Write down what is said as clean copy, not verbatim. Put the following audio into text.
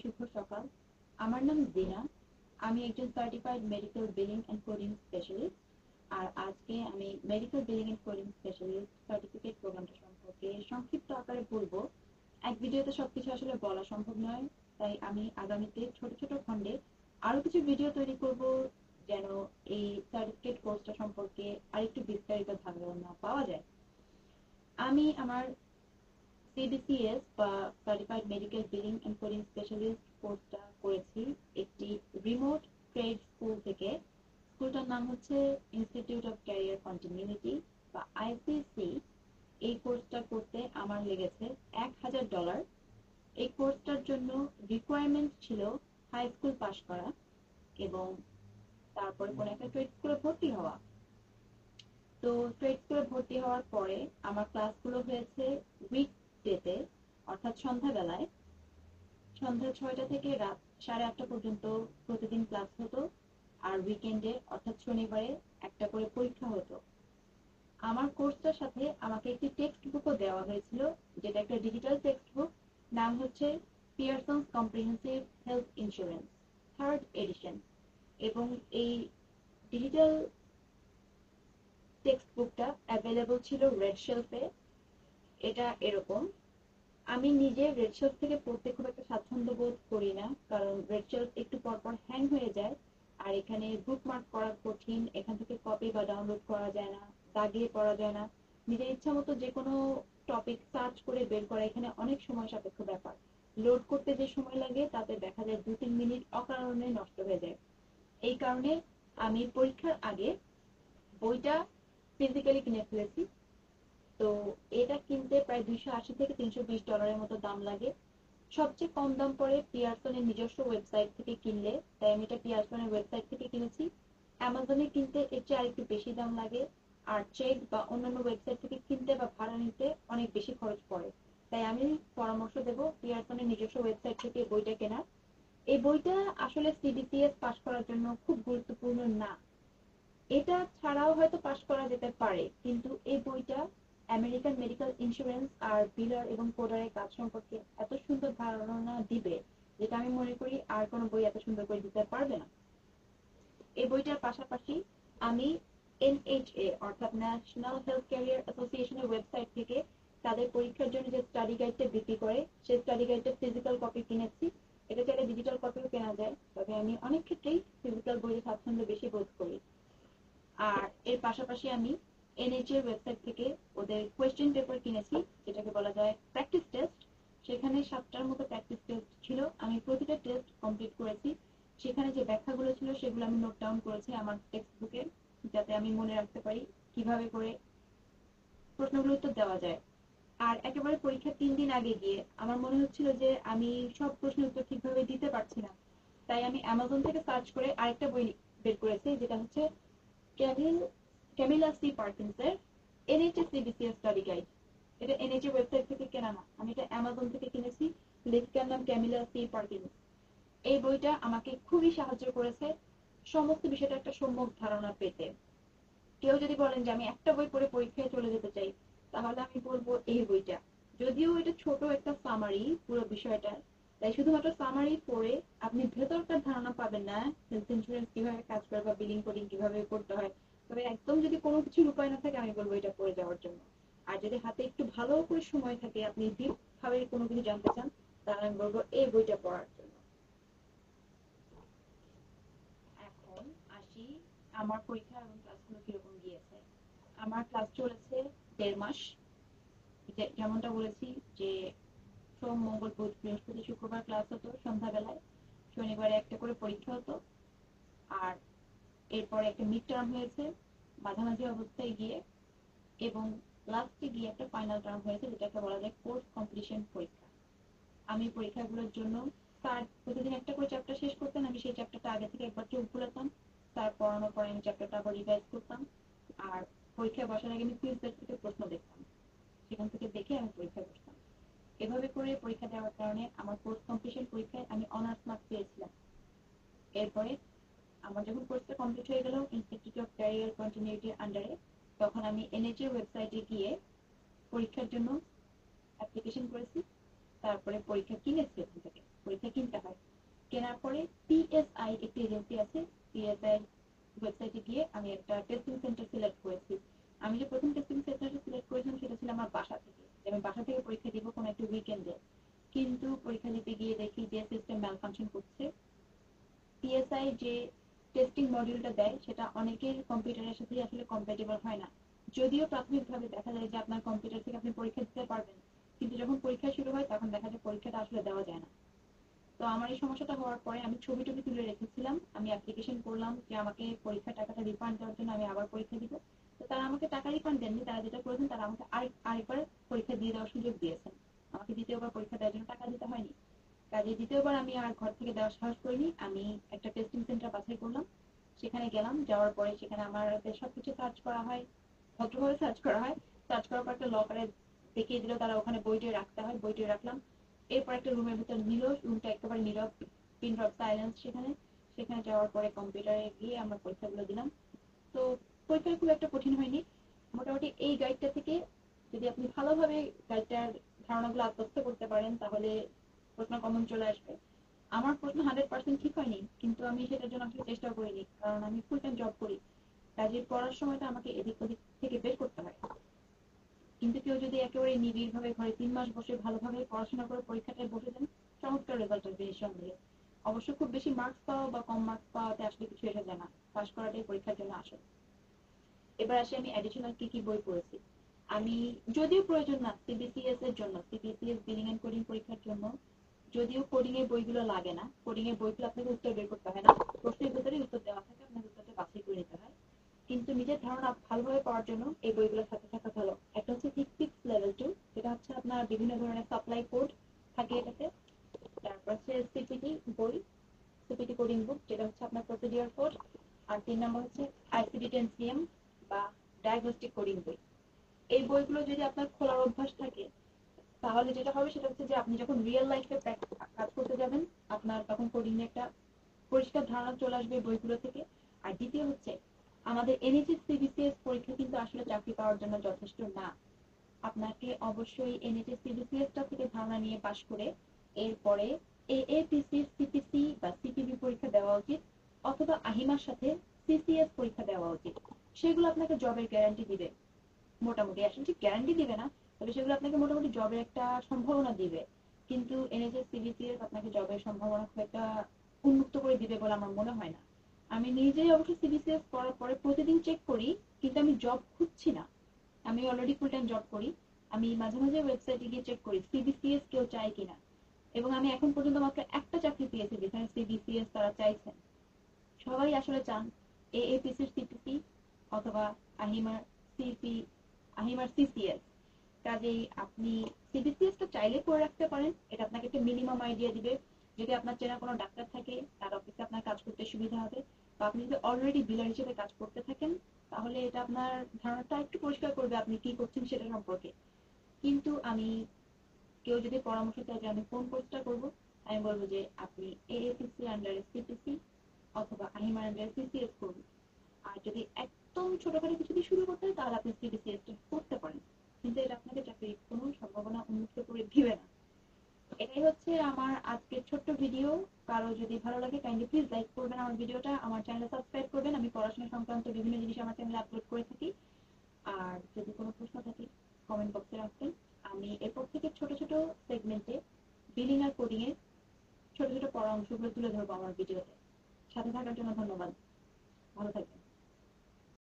শুভ সকাল। আমার নাম জিনা। আমি একজন certified medical billing and coding specialist. আর আজকে আমি medical billing and coding specialist certificate প্রোগ্রামটা সম্পর্কে সংক্ষিপ্ত আকারে বলবো। এক ভিডিওতে সবকিছু আসলে বলা সম্ভব নয়, তাই আমি আগামীতে ছোট ছোট খণ্ডে আরো কিছু ভিডিও তৈরি করব, যেন এই সার্টিফিকেট কোর্সটা সম্পর্কে আরেকটু বিস্তারিত ধারণা পাওয়া যায়। আমি আমার সিবিসিএস বা certified medical billing and coding specialist কোর্সটা করেছি একটি রিমোট ট্রেড স্কুল থেকে। স্কুলটার নাম হচ্ছে ইনস্টিটিউট অফ ক্যারিয়ার কন্টিনিউইটি বা আইসিসি। এই কোর্সটা করতে আমার লেগেছে $1000। এই কোর্সটার জন্য রিকোয়ারমেন্ট ছিল হাই স্কুল পাশ করা এবং তারপরে কোনো একটা ট্রেড স্কুলে ভর্তি হওয়া। তো ট্রেড স্কুলে ভর্তি হওয়ার পরে আমার ক্লাসগুলো হয়েছে উইকডেতে, অর্থাৎ সন্ধ্যাবেলায়। সন্ধ্যা 6টা থেকে রাত 8:30 পর্যন্ত প্রতিদিন ক্লাস হতো। আর উইকেন্ডে অর্থাৎ শনিবারে একটা করে পরীক্ষা হতো। আমার কোর্সটার সাথে আমাকে একটি টেক্সট বুকও দেওয়া হয়েছিল, যেটা একটা ডিজিটাল টেক্সট বুক। নাম হচ্ছে Pearson's comprehensive health insurance 3rd edition. এবং এই ডিজিটাল টেক্সট বুকটা অ্যাভেলেবল ছিল রেড শেলফে। এটা এরকম। আমি নিজে রেড শেলফ থেকে পড়তে খুব একটা স্বাচ্ছন্দ্য বোধ করি না, কারণ রেড শেলফ একটু পরপর হ্যাং হয়ে যায়। আর এখানে বুকমার্ক করা কঠিন, এখান থেকে কপি বা ডাউনলোড করা যায় না, দাগিয়ে পড়া যায় না। নিজের ইচ্ছা মতো যে কোনো টপিক সার্চ করে বের করা এখানে অনেক সময় সাপেক্ষ ব্যাপার। লোড করতে যে সময় লাগে তাতে দেখা যায় 2-3 মিনিট অকারণে নষ্ট হয়ে যায়। এই কারণে আমি পরীক্ষার আগে বইটা ফিজিক্যালি কিনে ফেলেছি। তো এটা কিনতে প্রায় $280 থেকে $320 মতো দাম লাগে। সবচেয়ে কম দাম পড়ে পিয়ারসনের নিজস্ব ওয়েবসাইট থেকে কিনলে, তাই আমি এটা পিয়ারসনের ওয়েবসাইট থেকে কিনেছি। অ্যামাজনে কিনতে এর চেয়ে আরেকটু বেশি দাম লাগে। আর চেক বা অন্যান্য ওয়েবসাইট থেকে কিনতে বা ভাড়া নিতে অনেক বেশি খরচ পড়ে। তাই আমি পরামর্শ দেব পিয়ারসনের নিজস্ব ওয়েবসাইট থেকে বইটা কেনার। এই বইটা আসলে সিবিসিএস পাস করার জন্য খুব গুরুত্বপূর্ণ না। এটা ছাড়াও হয়তো পাস করা যেতে পারে, কিন্তু এই বইটা আমেরিকান মেডিকেল ইন্স্যুরেন্স আর বিলার এবং কোডারের কাজ সম্পর্কে এত সুন্দর ধারণা দিবে, যেটা আমি মনে করি আর কোনো বই এত সুন্দর করে দিতে পারবে না। এই বইটার পাশাপাশি আমি এনএইচএ অর্থাৎ ন্যাশনাল হেলথ ক্যারিয়ার অ্যাসোসিয়েশনের ওয়েবসাইট থেকে তাদের পরীক্ষার জন্য যে স্টাডি গাইডটা বিক্রি করে, সেই স্টাডি গাইডটা ফিজিক্যাল কপি কিনেছি। এটা চাইলে ডিজিটাল কপিও কেনা যায়, তবে আমি অনেক ক্ষেত্রেই ফিজিক্যাল বইয়ে স্বাচ্ছন্দ্য বেশি বোধ করি। আর এর পাশাপাশি আমি এনএইচএ ওয়েবসাইট থেকে ওদের কোয়েশ্চেন পেপার কিনেছি, যেটাকে বলা যায় প্র্যাকটিস টেস্ট। সেখানে 7টার মতো প্র্যাকটিস টেস্ট ছিল, আমি প্রতিটা টেস্ট কমপ্লিট করেছি। সেখানে যে ব্যাখ্যাগুলো ছিল সেগুলো আমি নোট ডাউন করেছি আমার টেক্সট বুকে, যাতে আমি মনে রাখতে পারি কিভাবে করে প্রশ্নগুলো উত্তর দেওয়া যায়। আর একেবারে পরীক্ষার 3 দিন আগে গিয়ে আমার মনে হচ্ছিল যে আমি সব প্রশ্নের উত্তর ঠিকভাবে দিতে পারছি না। তাই আমি অ্যামাজন থেকে সার্চ করে আরেকটা বই বের করেছি, যেটা হচ্ছে ক্যামিলা সি পার্কিন্সের এনএইচএস সিবিসিএস স্টাডি গাইড। এটা এনএইচএ ওয়েবসাইট থেকে কেনা না, আমি এটা অ্যামাজন থেকে কিনেছি। লেখিকার নাম ক্যামিলা সি পার্কিন্স। এই বইটা আমাকে খুবই সাহায্য করেছে সমস্ত বিষয়টা একটা সম্যক ধারণা পেতে। কেউ যদি বলেন যে আমি একটা বই পড়ে পরীক্ষায় চলে যেতে চাই, তাহলে আমি বলবো এই বইটা। যদিও এটা ছোট একটা সামারি পুরো বিষয়টা, তাই শুধুমাত্র সামারি পড়ে আপনি ভেতরকার ধারণা পাবেন না হেলথ ইন্স্যুরেন্স কিভাবে কাজ করে বা বিলিং কোডিং কিভাবে করতে হয়। তবে একদম যদি কোনো কিছুর উপায় না থাকে, আমি বলবো এটা পড়ে যাওয়ার জন্য। আর যদি হাতে একটু ভালো করে সময় থাকে, আপনি ডিপ ভাবে কোনো কিছু জানতে চান, তাহলে আমি বলবো এই বইটা পড়ার জন্য। এখন আসি আমার পরীক্ষা এবং ক্লাসগুলো কিরকম গিয়েছে। আমার ক্লাস চলেছে 1.5 মাস। যেমনটা বলেছি যে সোম, মঙ্গল, বুধ, বৃহস্পতি, শুক্রবার ক্লাস হতো সন্ধ্যাবেলায়। শনিবারে একটা করে পরীক্ষা হতো। আর এরপরে একটা মিড টার্ম হয়েছে মাঝামাঝি অবস্থায় গিয়ে, এবং লাস্টে গিয়ে একটা ফাইনাল টার্ম হয়েছে, যেটাকে বলা যায় কোর্স কমপ্লিশন পরীক্ষা। আমি পরীক্ষাগুলোর জন্য স্যার প্রতিদিন একটা করে চ্যাপ্টার শেষ করতেন, আমি সেই চ্যাপ্টারটা আগে থেকে একবার চোখ বুলাতাম। স্যার পড়ানোর পরে আমি চ্যাপ্টারটা আবার রিভাইজ করতাম। আর পরীক্ষায় বসার আগে আমি কুইজের থেকে প্রশ্ন দেখতাম, সেখান থেকে দেখে আমি পরীক্ষা বসতাম। এভাবে করে পরীক্ষা দেওয়ার কারণে আমার কোর্স কমপ্লিশন পরীক্ষায় আমি অনার্স মার্কস পেয়েছিলাম। এরপরে আমার যখন কোর্সটা কমপ্লিট হয়ে গেল ইনস্টিটিউট অফ ক্যারিয়ার কন্টিনিউইটির আন্ডারে, তখন আমি এনএইচএ ওয়েবসাইটে গিয়ে পরীক্ষার জন্য অ্যাপ্লিকেশন করেছি। তারপরে পরীক্ষা কিনেছি, ওখান থেকে পরীক্ষা কিনতে হয়। কিন্তু পরীক্ষা দিতে গিয়ে দেখি যে সিস্টেম ম্যালফাংশন করছে। পিএসআই যে টেস্টিং মডিউলটা দেয় সেটা অনেকের কম্পিউটারের সাথে আসলে কম্প্যাটেবল হয় না। যদিও প্রাথমিকভাবে দেখা যায় যে আপনার কম্পিউটার থেকে আপনি পরীক্ষা দিতে পারবেন, কিন্তু যখন পরীক্ষা শুরু হয় তখন দেখা যায় পরীক্ষাটা আসলে দেওয়া যায় না। তো আমার এই সমস্যাটা হওয়ার পরে আমি ছবি টবি তুলে রেখেছিলাম, আমি অ্যাপ্লিকেশন করলাম যে আমাকে পরীক্ষার টাকাটা রিফান্ড দেওয়ার জন্য, আমি আবার পরীক্ষা দিব। তো তারা আমাকে টাকা রিফান্ড দেননি, তারা যেটা করেছেন তারা আমাকে আরেকবার পরীক্ষা দিয়ে দেওয়ার সুযোগ দিয়েছেন। আমাকে দ্বিতীয়বার পরীক্ষা দেওয়ার জন্য টাকা দিতে হয়নি। কাজে দ্বিতীয়বার আমি আর ঘর থেকে দেওয়ার সাহস করিনি, আমি একটা টেস্টিং সেন্টার বাছাই করলাম, সেখানে গেলাম। যাওয়ার পরে সেখানে আমার সবকিছু সার্চ করা হয়, ভদ্রভাবে সার্চ করা হয়। সার্চ করার পর একটা লকারে দেখিয়ে দিল তারা, ওখানে বইটি রাখতে হয়, বইটি রাখলাম। এরপর একটা রুমের ভিতর নিল, রুমটা একেবারে নীরব, পিন ড্রপ সাইলেন্স। সেখানে সেখানে যাওয়ার পরে কম্পিউটারে গিয়ে আমরা পরীক্ষাগুলো দিলাম। তো পরীক্ষা খুব একটা কঠিন হয়নি। মোটামুটি এই গাইডটা থেকে যদি আপনি ভালোভাবে গাইডটার ধারণাগুলো আত্মস্থ করতে পারেন তাহলে প্রশ্ন কমন চলে আসবে। আমার প্রশ্ন 100% ঠিক হয়নি, কিন্তু আমি সেটার জন্য আসলে চেষ্টা করিনি, কারণ আমি ফুল টাইম জব করি। কাজে পড়ার সময়টা আমাকে এদিক ওদিক থেকে বের করতে হয়। কিন্তু কেউ যদি একেবারে নিবিড় ভাবে ঘরে 3 মাস বসে ভালোভাবে পড়াশোনা করে পরীক্ষাটায় বসে দেন, চমৎকার রেজাল্ট আসবে নিঃসন্দেহে। অবশ্য খুব বেশি মার্কস পাওয়া বা কম মার্কস পাওয়াতে আসলে কিছু এটা জানা, পাস করাটাই পরীক্ষার জন্য আসল। এবার আসি আমি অ্যাডিশনাল কি কি বই পড়েছি। আমি, যদিও প্রয়োজন না সিবিসিএস এর জন্য, সিবিসিএস বিলিং এন্ড কোডিং পরীক্ষার জন্য যদিও কোডিং এর বইগুলো লাগে না, কোডিং এর বইগুলো আপনাকে উত্তর বের করতে হয় না, প্রশ্নের ভিতরেই উত্তর দেওয়া থাকে, আপনার উত্তরটা বাছাই করে নিতে হয়। কিন্তু নিজের ধারণা ভালোভাবে পাওয়ার জন্য এই বইগুলোর সাথে থাকা ভালো। একটা হচ্ছে ফিজিক্স লেভেল 2, যেটা হচ্ছে আপনার বিভিন্ন ধরনের সাপ্লাই কোড থাকে এটাতে। তারপর হচ্ছে সিপিটি বই, সিপিটি কোডিং বুক, যেটা হচ্ছে আপনার প্রসিডিউর কোড। আর 3 নম্বর হচ্ছে আইসিডি 10 বা ডায়াগনস্টিক কোডিং বই। এই বইগুলো যদি আপনার খোলার অভ্যাস থাকে তাহলে যেটা হবে সেটা হচ্ছে যে আপনি যখন রিয়েল লাইফে কাজ করতে যাবেন আপনার তখন কোডিং এর একটা পরিষ্কার ধারণা চলে আসবে বইগুলো থেকে। আর দ্বিতীয় হচ্ছে আমাদের এনএইচএস সিবিসিএস পরীক্ষা কিন্তু আসলে চাকরি পাওয়ার জন্য যথেষ্ট না। আপনাকে অবশ্যই এনএইচএস সিবিসিএসটা থেকে ধারণা নিয়ে পাশ করে এরপরে এএপিসি সিপিসি বা সিপিবি পরীক্ষা দেওয়া উচিত, অথবা আহিমার সাথে সিসিএস পরীক্ষা দেওয়া উচিত। সেগুলো আপনাকে জবের গ্যারান্টি দিবে মোটামুটি, আসলে ঠিক গ্যারান্টি দিবে না, তবে সেগুলো আপনাকে মোটামুটি জবের একটা সম্ভাবনা দিবে। কিন্তু এনএইচএস সিবিসিএস আপনাকে জবের সম্ভাবনা খুব একটা উন্মুক্ত করে দিবে বলে আমার মনে হয় না। আমি নিজেই অবশ্য সিবিসিএস করার পরে প্রতিদিন চেক করি, কিন্তু আমি জব খুঁজছি না, আমি অলরেডি ফুল টাইম জব করি। আমি মাঝে মাঝে ওয়েবসাইটে গিয়ে চেক করি সিবিসিএস কেউ চায় কিনা, এবং আমি এখন পর্যন্ত মাত্র একটা চাকরি পেয়েছি যেখানে সিবিসিএস তারা চাইছেন। সবাই আসলে চান এএপিসির সিপিসি অথবা আহিমার সিপি, আহিমার সিসিএস। কাজেই আপনি সিবিসিএসটা চাইলে করে রাখতে পারেন, এটা আপনাকে একটা মিনিমাম আইডিয়া দিবে। যদি আপনার চেনা কোনো ডাক্তার থাকে তার অফিসে আপনার কাজ করতে সুবিধা হবে, বা আপনি যদি অলরেডি বিলার হিসেবে কাজ করতে থাকেন তাহলে এটা আপনার ধারণাটা একটু পরিষ্কার করবে আপনি কি করছেন সেটা সম্পর্কে। কিন্তু আমি, কেউ যদি পরামর্শ চায় যে আমি কোন কোর্সটা করব, আমি বলবো যে আপনি এএপিসি আন্ডারে সিপিসি অথবা আহিমার আন্ডারে সিসিএস করুন। আর যদি একদম ছোটখাটো কিছু দিয়ে শুরু করতে হয় তাহলে আপনি সিবিসিএস করতে পারেন, কিন্তু এটা আপনাকে চাকরির কোনো সম্ভাবনা উন্মুক্ত করে দিবে না। এটাই হচ্ছে আমার আজকের ছোট্ট ভিডিও। কারো যদি ভালো লাগে কাইন্ডলি প্লিজ লাইক করবেন আমার ভিডিওটা, আমার চ্যানেল সাবস্ক্রাইব করবেন। আমি পড়াশোনা সংক্রান্ত বিভিন্ন জিনিস আমার চ্যানেলে আপলোড করে থাকি। আর যদি কোনো প্রশ্ন থাকে কমেন্ট বক্সে রাখবেন। আমি এরপর থেকে ছোট ছোট সেগমেন্টে বিলিং আর কোডিং এর ছোট ছোট পড়া অংশগুলো তুলে ধরবো আমার ভিডিওতে। সাথে থাকার জন্য ধন্যবাদ।